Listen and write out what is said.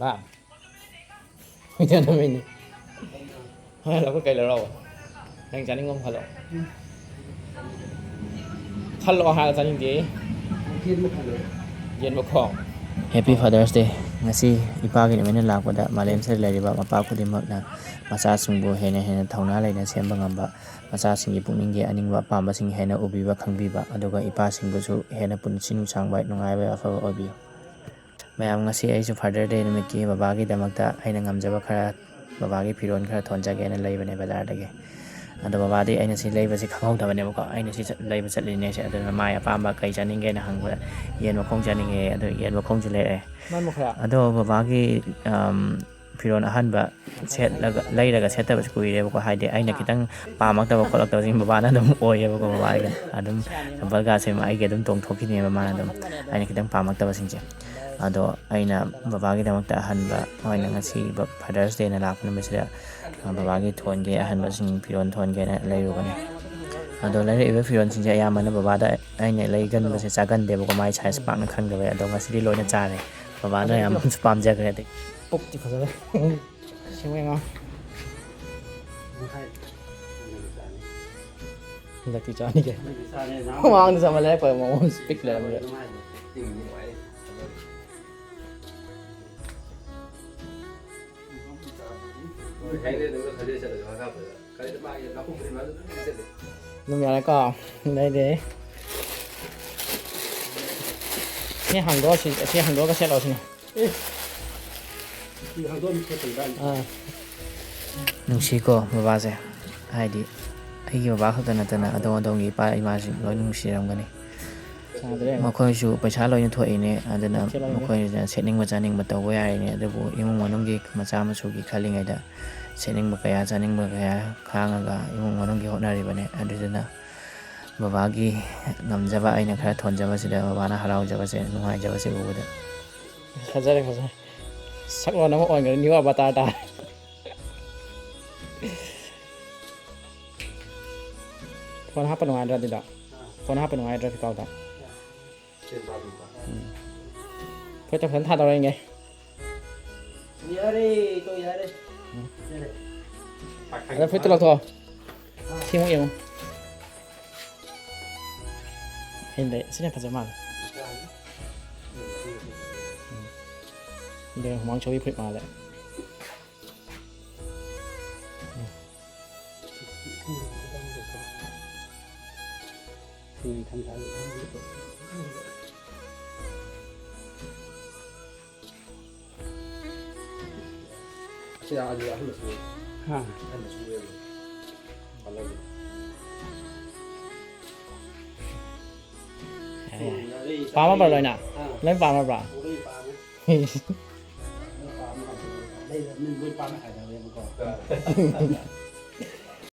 บ้าไม่ใช่ทำไมนี่เราก็ไกลแล้วเราแรงจานนี่งงพอแล้วคันรอหาจานจริงๆเย็นบ่ของ Happy Father's Day ngasi ipagi ni menen lakpada Malaysia sa lariba mapa khudimakna masasingbu hena thauna laina semba ngamba masasinggi pungningi aningwa pamba sing hena ubiba khangbiba aduga ipasingbusu hena punsinu sangbai nungaiba afa obi mayam ngasi aisu Father Day nimiki babagi damakta aina ngamjaba khara babagi phiron khara thonjage na leibane bazar dage ado babadi aina si leiba si khanghaudabane ko aina si leiba chatline se aduna mai apamba kai chaninge na hangba yen ma khong chaninge ado yen ma khong jule man mo khara ado babagi phiron ahanba set laga leiraga setaba skuire ko haide aina kitang pamaktaba kholakta jing babana dum oye ko babaiga adum balga se mai ge dum tong thokine babana dum aina kitang pamaktaba singje ado aina babagi damakta ahanba aina ngasi Father's Day na lakna mesira babagi thonge ahanba sing phiron thonge na leirugani ado leire ibe phiron singje ayamana babada aina leigan base chagan deba ko mai size pak na khangdabe ado ngasi loina chare babana yam spam jagre de pop ti khazale singwenga Laki chani ke mang sama le pa mo speak le mo Nung yara ko đây để cái hàng đó thì cái hàng đó có xe rồi nè nung si ko baba se ai di ai yo ba khata na tana adong gi pa ima si loi nung si ram gani ma khoi su paisa loi thoi ne adana ma khoi setting ma chaning ma taw ya ne adabu imung manung gi macha ma su gi khalingai da setting ma kaya chaning ma kaya khanga ga imung manung gi honari bane aduna baba gi ngamjaba aina khara thonjaba sida baba na harau jaba se nungai jaba se ubuda khajare saklo na mo on ga new avatar ta phone hapa nungai dra dida phone hapa nungai dra fikau ta phone ta phone tha tao ngai yare to yare ada phone lo to thimu yeng Hindi, sino pa zaman? Hindi, humang chowi prip mali. Siya ada ahli semua. Ha, ahli semua. Kalauปามาบ่เลยน่ะเล่นปามาบ่